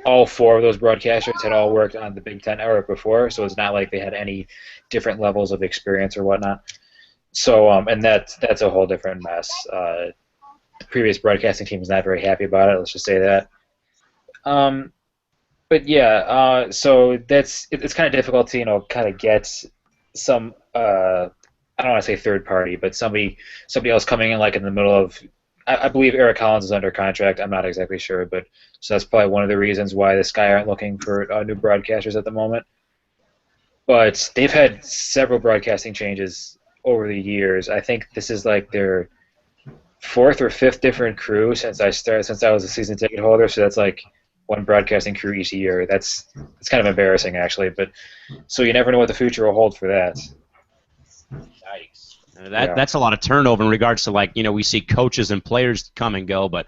S5: all four of those broadcasters had all worked on the Big Ten era before, so it's not like they had any different levels of experience or whatnot. So, and that's a whole different mess. The previous broadcasting team was not very happy about it. Let's just say that. But yeah, so it's kind of difficult to kind of get some I don't want to say third party, but somebody else coming in like in the middle of. I believe Eric Collins is under contract. I'm not exactly sure, but so that's probably one of the reasons why the Sky aren't looking for new broadcasters at the moment. But they've had several broadcasting changes over the years. I think this is like their fourth or fifth different crew since I was a season ticket holder. So that's like one broadcasting crew each year. It's kind of embarrassing actually. But so you never know what the future will hold for that.
S1: Yikes. That's a lot of turnover in regards to we see coaches and players come and go, but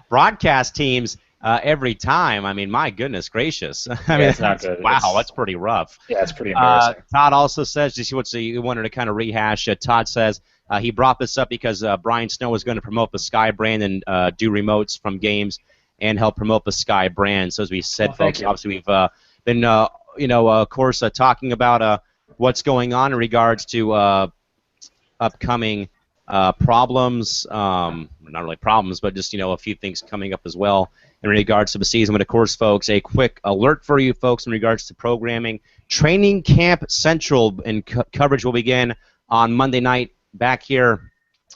S1: broadcast teams every time. I mean, my goodness gracious. I mean,
S5: it's not good.
S1: Wow, that's pretty rough.
S5: Yeah, it's pretty embarrassing.
S1: Todd also says, just what you wanted to kind of rehash. Todd says he brought this up because Brian Snow is going to promote the Sky brand and do remotes from games and help promote the Sky brand. So as we said, folks, obviously we've been of course talking about what's going on in regards to upcoming problems, not really problems, but just a few things coming up as well in regards to the season. But of course, folks, a quick alert for you folks in regards to programming. Training Camp Central and coverage will begin on Monday night back here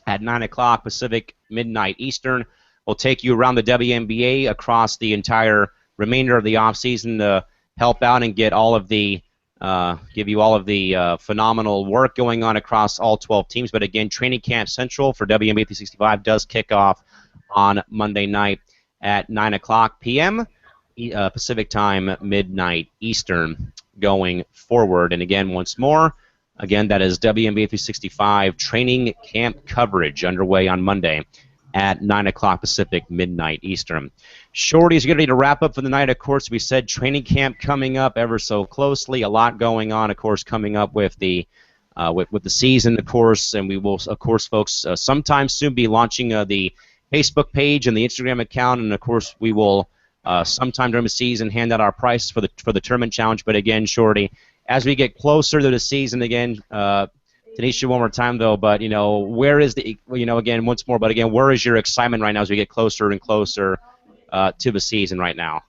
S1: at 9 o'clock Pacific, midnight Eastern. We'll take you around the WNBA across the entire remainder of the offseason to help out and get all of the give you all of the phenomenal work going on across all 12 teams. But again, Training Camp Central for WNBA 365 does kick off on Monday night at 9 o'clock p.m. Pacific time, midnight Eastern, going forward. And again, once more, that is WNBA 365 Training Camp coverage underway on Monday at 9 o'clock Pacific, midnight Eastern. Shorty's getting ready to wrap up for the night. Of course, we said training camp coming up ever so closely. A lot going on, of course, coming up with the season, of course, and we will, of course, folks, sometime soon be launching the Facebook page and the Instagram account, and of course, we will sometime during the season hand out our prices for the tournament challenge. But again, Shorty, as we get closer to the season again. Tanisha, one more time though, but where is again once more, but again, where is your excitement right now as we get closer and closer to the season right now?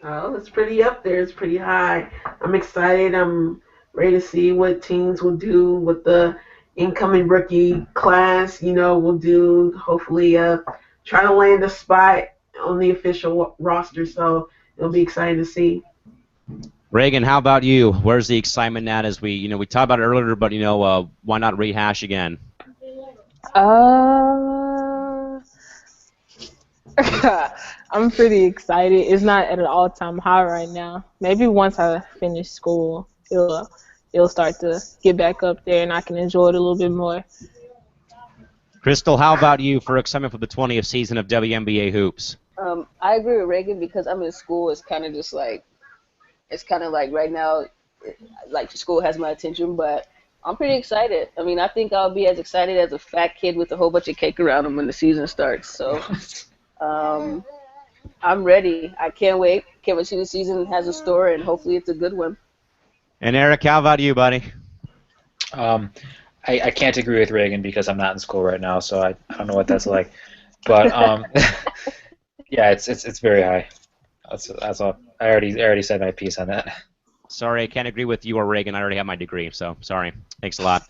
S2: Oh, it's pretty up there. It's pretty high. I'm excited. I'm ready to see what teams will do with the incoming rookie class. We'll do hopefully try to land a spot on the official roster. So it'll be exciting to see.
S1: Reagan, how about you? Where's the excitement at as we talked about it earlier, but why not rehash again?
S3: I'm pretty excited. It's not at an all-time high right now. Maybe once I finish school, it'll start to get back up there, and I can enjoy it a little bit more.
S1: Crystal, how about you for excitement for the 20th season of WNBA hoops?
S4: I agree with Reagan because I'm in school. It's kind of just like. It's kind of like right now, like school has my attention, but I'm pretty excited. I mean, I think I'll be as excited as a fat kid with a whole bunch of cake around him when the season starts. So I'm ready. I can't wait. Can't wait to see the season has a story, and hopefully it's a good one.
S1: And Eric, how about you, buddy?
S5: Um, I can't agree with Reagan because I'm not in school right now, so I don't know what that's like. But yeah, it's very high. That's all. I already said my piece on that.
S1: Sorry, I can't agree with you or Reagan. I already have my degree, so sorry. Thanks a lot.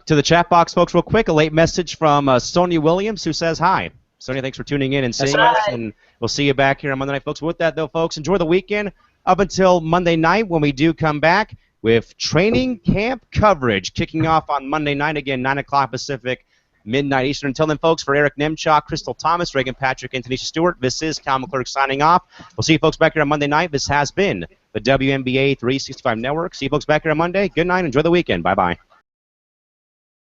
S1: To the chat box, folks, real quick, a late message from Sonia Williams who says hi. Sonia, thanks for tuning in and seeing us, and we'll see you back here on Monday night, folks. With that, though, folks, enjoy the weekend up until Monday night when we do come back with training camp coverage kicking off on Monday night, again, 9 o'clock Pacific, midnight Eastern. Until then, folks, for Eric Nemchok, Crystal Thomas, Reagan Patrick, and Tanisha Stewart, this is Cal McClurg signing off. We'll see you folks back here on Monday night. This has been the WNBA 365 Network. See you folks back here on Monday. Good night. Enjoy the weekend. Bye-bye.